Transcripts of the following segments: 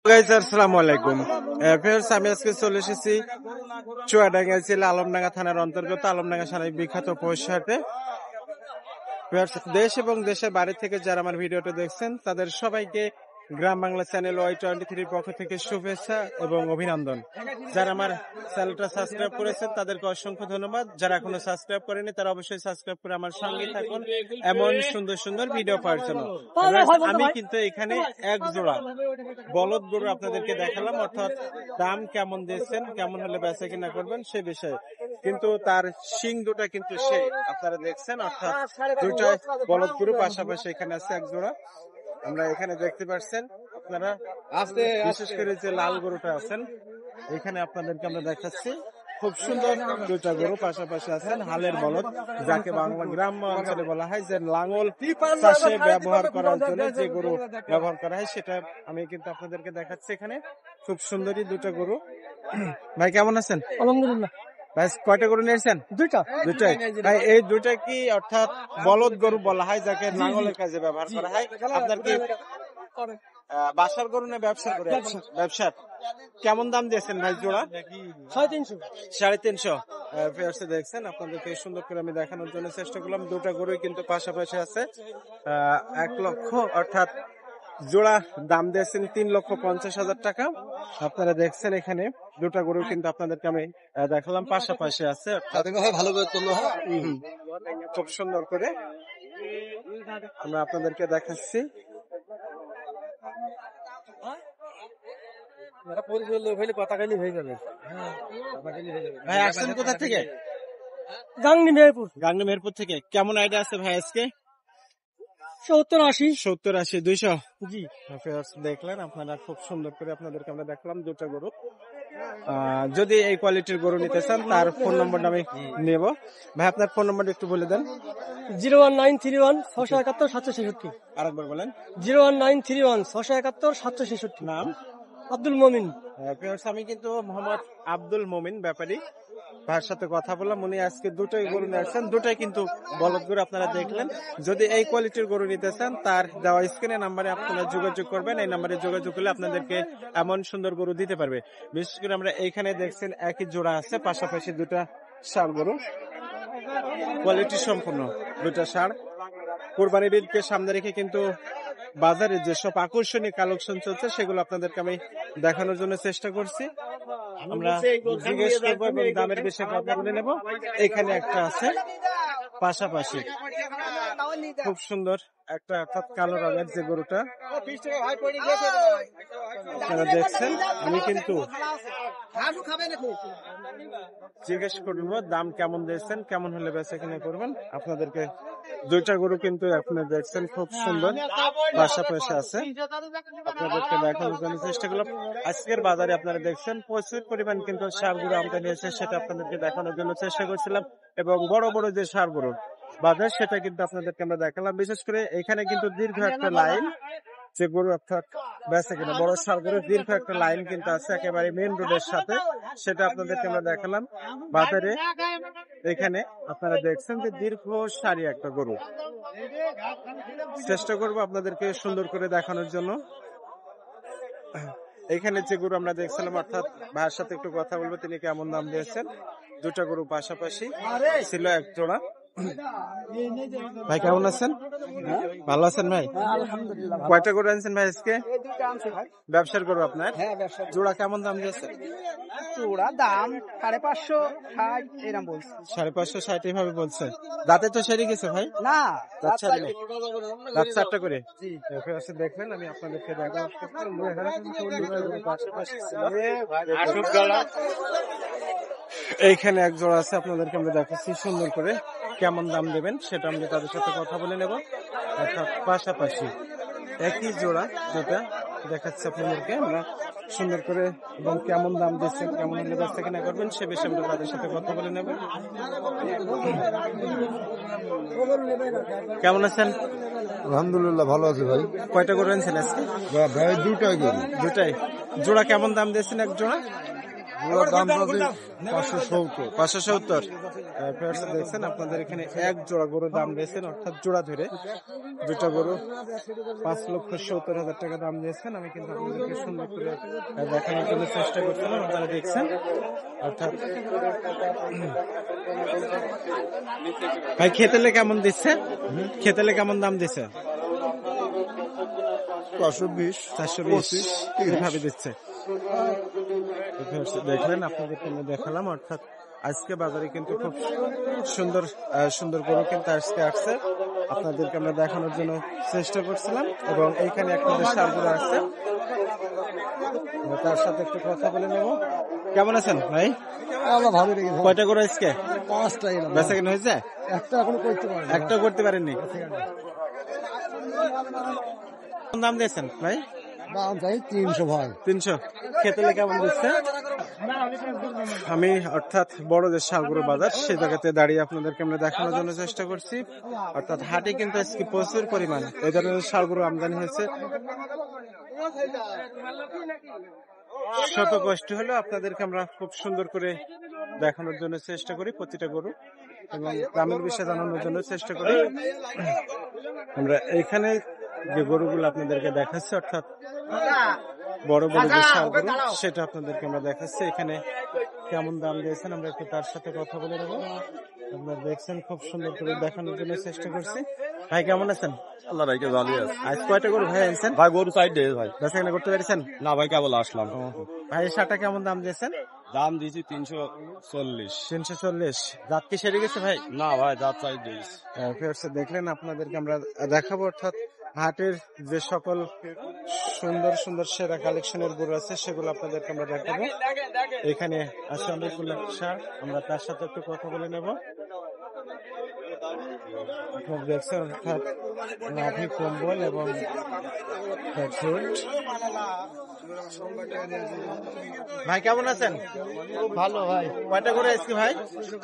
Guys আসসালামু আলাইকুম। Friends, আমি আজকে চলে এসেছি চুয়াডাঙ্গা জেলা আলমডাঙ্গা থানার অন্তর্গত আলমডাঙ্গা সারাই বিখ্যাত পৌষহাটে। দেশ এবং দেশের বাইরে থেকে যারা আমার ভিডিওটা দেখছেন তাদের সবাইকে গ্রাম বাংলা চ্যানেল Y23 পক্ষ থেকে শুভেচ্ছা এবং অভিনন্দন। যারা আমার চ্যানেলটা সাবস্ক্রাইব করেছেন তাদেরকে অসংখ্য ধন্যবাদ। যারা এখনো সাবস্ক্রাইব করেনি তারা অবশ্যই সাবস্ক্রাইব করে আমার সঙ্গে থাকুন এমন সুন্দর সুন্দর ভিডিও পাওয়ার জন্য। আমি কিন্তু এখানে এক জোড়া বলদ গরু আপনাদেরকে দেখালাম, অর্থাৎ দাম কেমন দিয়েছেন, কেমন হলে বেচা কিনা করবেন সে বিষয়ে। কিন্তু তার শিং দুটা কিন্তু সে আপনারা দেখছেন, অর্থাৎ দুটা বলদ গরু পাশাপাশি এখানে আছে এক জোড়া। আমরা এখানে দেখতে পাচ্ছেন আপনারা, বিশেষ করে যে লাল গরুটা আছেন এখানে আপনাদেরকে আমরা দেখাচ্ছি। খুব সুন্দর দুটা গরু পাশাপাশি আছেন, হালের বলদ, যাকে বাংলা গ্রাম্য অঞ্চলে বলা হয় যে লাঙ্গল চাষে ব্যবহার করার জন্য যে গরু ব্যবহার করা হয় সেটা আমি কিন্তু আপনাদেরকে দেখাচ্ছি। এখানে খুব সুন্দরী দুটা গরু। ভাই কেমন আছেন? আলহামদুলিল্লাহ। ভাই কয়টা গরু নিয়েছেন? দুইটাই। ভাই এই দুইটা কি অর্থাৎ বলদ গরু বলা হয়, যাকে লাঙ্গলের কাজে ব্যবহার করা হয়? আপনার কি বাসার গরু না ব্যবসা করে? ব্যবসার। কেমন দাম দিয়েছেন ভাই জোড়া? 350 দেখছেন। আপনাদেরকে সুন্দর করে আমি দেখানোর জন্য চেষ্টা করলাম। দুটা গরুই কিন্তু পাশাপাশি আছে। 1 লক্ষ অর্থাৎ জোড়া দাম দিয়েছেন 3,50,000 টাকা। আপনারা দেখছেন এখানে দুটা গরু কিন্তু আপনাদেরকে আমি দেখালাম পাশাপাশি আছে। ভালো করে খুব সুন্দর করে আমরা আপনাদেরকে দেখাচ্ছি। ভাই আসছেন কোথা থেকে? গাংনি মেহেরপুর থেকে। কেমন আইডিয়া আছে ভাই আজকে? 70-80 200 জি। দেখলেন আপনারা, খুব সুন্দর করে আপনাদেরকে আমরা দেখলাম দুটা গরু। যদি এই কোয়ালিটির গরু নিতে চান তার ফোন নম্বরটা আমি নেব। ভাই আপনার ফোন নম্বরটা একটু বলে দেন। 01931-671-766। আরেকবার বলেন। 01931-671-766। নাম? আব্দুল মমিন। আমি কিন্তু মোহাম্মদ আব্দুল মমিন ব্যাপারী ভাইয়ের সাথে কথা বললাম। উনি আজকে দুটাই গরু নিয়ে আসছেন, দুটাই কিন্তু বলদ গরু আপনারা দেখলেন। যদি এই কোয়ালিটির গরু নিতে চান তার দেওয়া স্ক্রিনে নাম্বারে আপনারা যোগাযোগ করবেন। এই নাম্বারে যোগাযোগ করলে আপনাদেরকে এমন সুন্দর গরু দিতে পারবে। বিশেষ করে আমরা এইখানে দেখছেন একই জোড়া আছে, পাশাপাশি দুটা ষাঁড় গরু, কোয়ালিটি সম্পূর্ণ দুটা ষাঁড়। কোরবানির ঈদকে সামনে রেখে কিন্তু বাজারে যেসব আকর্ষণীয় কালেকশন চলছে সেগুলো আপনাদেরকে আমি দেখানোর জন্য চেষ্টা করছি। আমরা জিজ্ঞেস করবো এবং দামের বিষয়ে কথা বলে নেব। এখানে একটা আছে পাশাপাশি, খুব সুন্দর একটা অর্থাৎ কালো রঙের যে গরুটা আপনারা দেখছেন। আমি কিন্তু জিজ্ঞেস করবো দাম কেমন দিয়েছেন, কেমন হলে বেচা কিনা করবেন। আপনাদেরকে দুইটা গরু কিন্তু আপনারা দেখছেন খুব সুন্দর পাশাপাশি আছে, আপনাদেরকে দেখানোর জন্য চেষ্টা করলাম। আজকের বাজারে আপনারা দেখছেন প্রচুর পরিমাণ কিন্তু ষাঁড় গরু আমদানি হয়েছে, সেটা আপনাদেরকে দেখানোর জন্য চেষ্টা করছিলাম। এবং বড় বড় যে ষাঁড় গরুর বাজার সেটা কিন্তু আপনাদেরকে আমরা দেখালাম। বিশেষ করে এখানে কিন্তু দীর্ঘ একটা লাইন যে গরু অর্থাৎ বেচা কিনা বড় ষাঁড় গরুর দীর্ঘ একটা লাইন কিন্তু আছে একেবারে মেন রোডের সাথে, সেটা আপনাদেরকে আমরা দেখালাম বাজারে। এখানে আপনারা দেখছেন যে দীর্ঘ সারি একটা গরু। চেষ্টা করবো আপনাদেরকে সুন্দর করে দেখানোর জন্য। এখানে যে গরু আমরা দেখছিলাম, অর্থাৎ ভাইয়ের সাথে একটু কথা বলবো তিনি কেমন দাম দিয়েছেন। দুটা গরু পাশাপাশি ছিল এক জোড়া। ভাই কেমন আছেন? ভালো আছেন ভাই? কয়টা গরু আনছেন ভাই আজকে? ব্যবসার গরু আপনার? জোড়া কেমন দাম দিয়েছেন? জোড়া দাম 550-60 এরকম বলছে। 550-60 এইভাবে বলছে। দাঁতে তো সেরে গেছে ভাই? না, দাঁত ছাড়েনি। দাঁত 4টা করে। দেখবেন আমি আপনাদেরকে এইখানে এক জোড়া আছে, আপনাদেরকে আমরা দেখাচ্ছি সুন্দর করে। কেমন দাম দেবেন সেটা আমরা তাদের সাথে কথা বলে নেব। অর্থাৎ পাশাপাশি একই জোড়া যেটা দেখাচ্ছে আপনাদেরকে আমরা সুন্দর করে, এবং কেমন দাম দিচ্ছেন, কেমন হলে বেচা কিনা করবেন সে বিষয়ে আমরা তাদের সাথে কথা বলে নেব। কেমন আছেন? আলহামদুলিল্লাহ ভালো আছে ভাই। কয়টা করে আনছেন আজকে? ভাই দুটাই করি। দুটাই। জোড়া কেমন দাম দিয়েছেন এক জোড়া? জোড়ার দাম পাবে 570। 570। দেখছেন আপনাদের এখানে এক জোড়া গরুর দাম দিয়েছেন, অর্থাৎ জোড়া ধরে দুটা গরু 5,70,000 টাকা দাম দিয়েছেন। আমি কিন্তু আপনাদেরকে সুন্দর করে দেখানোর জন্য চেষ্টা করছিলাম, আপনারা দেখছেন। অর্থাৎ ভাই খেতেলে কেমন দিচ্ছে, খেতেলে কেমন দাম দিচ্ছে? 520, 420 এইভাবে দিচ্ছে। দেখলেন, আপনাদেরকে আমি দেখালাম। অর্থাৎ আজকে বাজারে কিন্তু খুব সুন্দর সুন্দর গরু কিন্তু আজকে আসছে, আপনাদেরকে আমরা দেখানোর জন্য চেষ্টা করছিলাম। এবং এইখানে একটা ষাঁড় গরু আসছে, তার সাথে একটু কথা বলে নেব। কেমন আছেন ভাই? আল্লাহ ভালো রেখেছে। কয়টা গরু আজকে? 5টা এলাম। বেচা কিনা হয়েছে? একটা এখনো করতে পারি না। একটাও করতে পারেননি। কোন দাম দিয়েছেন ভাই? দাম চাই 300 ভাই। 300। খেতেলে কেমন দিচ্ছে? আমি অর্থাৎ বড় যে ষাঁড় বাজার সেই জায়গাতে দাঁড়িয়ে আপনাদেরকে আমরা দেখানোর জন্য চেষ্টা করছি। অর্থাৎ হাটে কিন্তু আজকে প্রচুর পরিমাণ এই ধরনের ষাঁড় আমদানি হয়েছে। শত কষ্ট হলো আপনাদেরকে আমরা খুব সুন্দর করে দেখানোর জন্য চেষ্টা করি প্রতিটা গরু, এবং দামের বিষয়ে জানানোর জন্য চেষ্টা করি। আমরা এখানে যে গরুগুলো আপনাদেরকে দেখাচ্ছি, অর্থাৎ বড় বড় যে ষাঁড় গরু সেটা আপনাদেরকে আমরা দেখাচ্ছি। এখানে কেমন দাম দিয়েছেন আমরা একটু তার সাথে কথা বলে নেবো। আপনারা দেখছেন, খুব সুন্দর করে দেখানোর জন্য চেষ্টা করছি। ভাই কেমন আছেন? আল্লাহ রাইকে ভালো আছে। আজ কয়টা গরু ভাই আনছেন? ভাই গরু সাইড দে ভাই। বেচা কেনা করতে পেরেছেন? না ভাই কেবল আসলাম। ভাই ষাঁড়টা কেমন দাম দিয়েছেন? দাম দিয়েছি 340। 340। দাঁত কি সেরে গেছে ভাই? না ভাই দাঁত সাইড দিয়েছি। দেখলেন, আপনাদেরকে আমরা দেখাবো। অর্থাৎ হাটের যে সকল সুন্দর সুন্দর সেরা কালেকশনের গরু আছে সেগুলো আপনাদেরকে আমরা দেখাবো। এখানে আছে অনেকগুলো ষাঁড়, আমরা তার সাথে একটু কথা বলে নেব। আপনারা দেখছেন, অর্থাৎ নাভি কম্বল এবং ভাই কেমন আছেন? ভালো ভাই। কয়টা করে এসছি ভাই?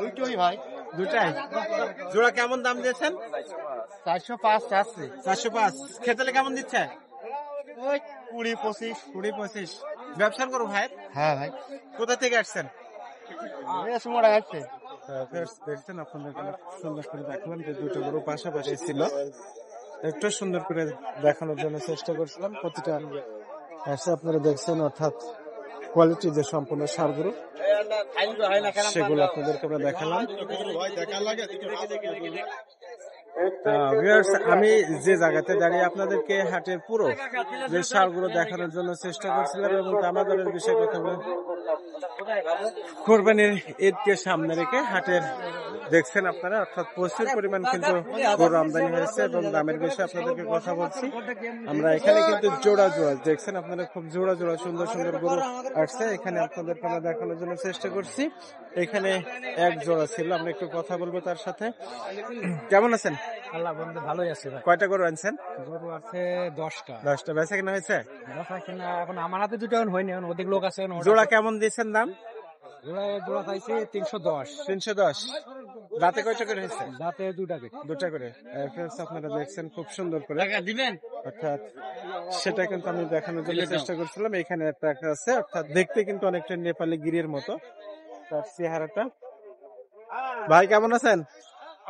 দুটোই ভাই। দুটাই। জোড়া কেমন দাম দিয়েছেন? 405 আছে। 405। খেতেলে কেমন দিচ্ছে? ওই 20-25। 20-25। ব্যবসা করো ভাই? হ্যাঁ ভাই। কোথা থেকে আসছেন? সময় আছে। দেখছেন, আপনাদেরকে সুন্দর করে দেখলাম যে দুটো গরু পাশাপাশি ছিল, একটু সুন্দর করে দেখানোর জন্য চেষ্টা করছিলাম। প্রতিটা আপনারা দেখছেন, অর্থাৎ কোয়ালিটি যে সম্পূর্ণ ষাঁড় গরু সেগুলো আপনাদেরকে আমরা দেখালাম। আমি যে জায়গাতে দাঁড়িয়ে আপনাদেরকে হাটের পুরো যে ষাঁড়গুলো দেখানোর জন্য চেষ্টা করছিলাম, এবং দামাদরের বিষয়ে কথা বলে কোরবানির ঈদকে সামনে রেখে হাটের দেখছেন আপনারা, অর্থাৎ প্রচুর পরিমাণ কিন্তু গরু আমদানি হয়েছে, এবং দামের বিষয়ে আপনাদেরকে কথা বলছি। আমরা এখানে কিন্তু জোড়া জোড়া দেখছেন আপনারা, খুব জোড়া জোড়া সুন্দর সুন্দর গরু আসছে। এখানে আপনাদেরকে আমরা দেখানোর জন্য চেষ্টা করছি। এখানে এক জোড়া ছিল, আমরা একটু কথা বলবো তার সাথে। কেমন আছেন? আল্লাহ বন্ধু ভালোই আছে ভাই। কয়টা গরু আনছেন? গরু আছে 10টা। 10টা। বেচা কিনা হয়েছে? বেচা কিনা এখন আমার হাতে দুটো এখন হয়নি, এখন অধিক লোক আছে। জোড়া কেমন দিয়েছেন দাম? জোড়া চাইছে 310। 310। রাতে কয়টা করে হয়েছে? রাতে দুটা করে। আপনারা দেখছেন খুব সুন্দর করে দিবেন, অর্থাৎ সেটা কিন্তু আমি দেখানোর জন্য চেষ্টা করছিলাম। এখানে একটা আছে, অর্থাৎ দেখতে কিন্তু অনেকটা নেপালি গিরির মতো তার চেহারাটা। ভাই কেমন আছেন?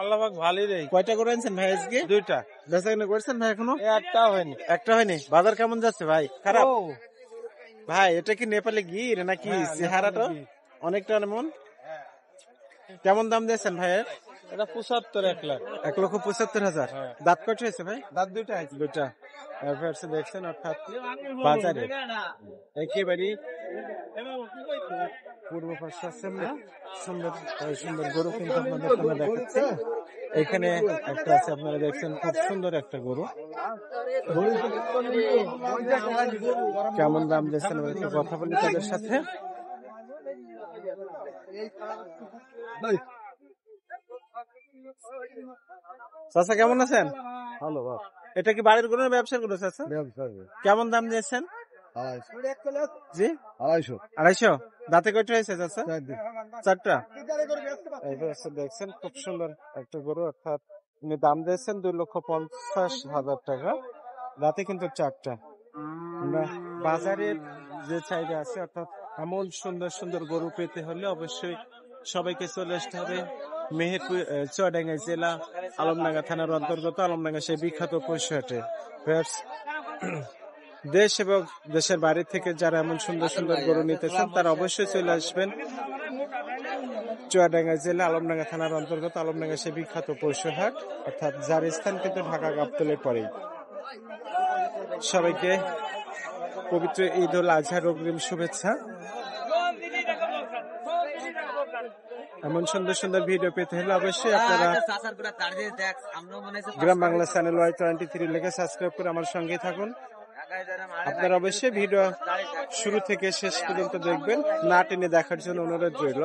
আল্লাহ পাক ভালোই রে। কয়টা করে আনছেন ভাই আজকে? 2টা। বেচা কিনা করছেন ভাই এখনো? একটা হয়নি। বাজার কেমন যাচ্ছে ভাই? খারাপ ভাই? এটা কি নেপালি গির নাকি চেহারাটা অনেকটা এমন? কেমন দাম দিয়েছেন ভাইয়ের? এটা 75, 1 লাখ। 1,75,000। দাঁত কয়টা হয়েছে ভাই? দাঁত দুটা আছে। দুটা। দেখছেন, অর্থাৎ বাজারে একেবারে পূর্ব পাশে আছে সুন্দর সুন্দর গরু কিন্তু আপনাদের সামনে দেখাচ্ছে। এখানে একটা আছে, আপনারা দেখছেন খুব সুন্দর একটা গরু। কেমন দাম দিয়েছেন একটু কথা বলি তাদের সাথে। চাচা কেমন আছেন? ভালো ভাই। এটা কি বাড়ির গরু না ব্যবসার গরু চাচা? কেমন দাম দিয়েছেন? 250। জি 250। 250। দাঁতে কয়টা হয়েছে চাচা? 4টা। দেখছেন খুব সুন্দর একটা গরু, অর্থাৎ উনি দাম দিয়েছেন 2,50,000 টাকা। দাঁতে কিন্তু 4টা। আমরা বাজারের যে চাহিদা আছে, অর্থাৎ এমন সুন্দর সুন্দর গরু পেতে হলে অবশ্যই সবাইকে চলে আসতে হবে মেহেরপুর চুয়াডাঙ্গা জেলা আলমডাঙ্গা থানার অন্তর্গত আলমডাঙ্গা সেই বিখ্যাত পশু হাটে। দেশ এবং দেশের বাইরে থেকে যারা এমন সুন্দর সুন্দর গরু নিতে চান তারা অবশ্যই চলে আসবেন চুয়াডাঙ্গা জেলা আলমডাঙ্গা থানার অন্তর্গত আলমডাঙ্গা সেই বিখ্যাত পশু হাট, অর্থাৎ যার স্থান কিন্তু ঢাকা গাবতলীর পরেই। সবাইকে পবিত্র ঈদ উল আজহার অগ্রিম শুভেচ্ছা। এমন সুন্দর সুন্দর ভিডিও পেতে হলে অবশ্যই আপনারা গ্রাম বাংলা চ্যানেল Y23 লিখে সাবস্ক্রাইব করে আমার সঙ্গে থাকুন। আপনারা অবশ্যই ভিডিও শুরু থেকে শেষ পর্যন্ত দেখবেন, না টেনে দেখার জন্য অনুরোধ রইল।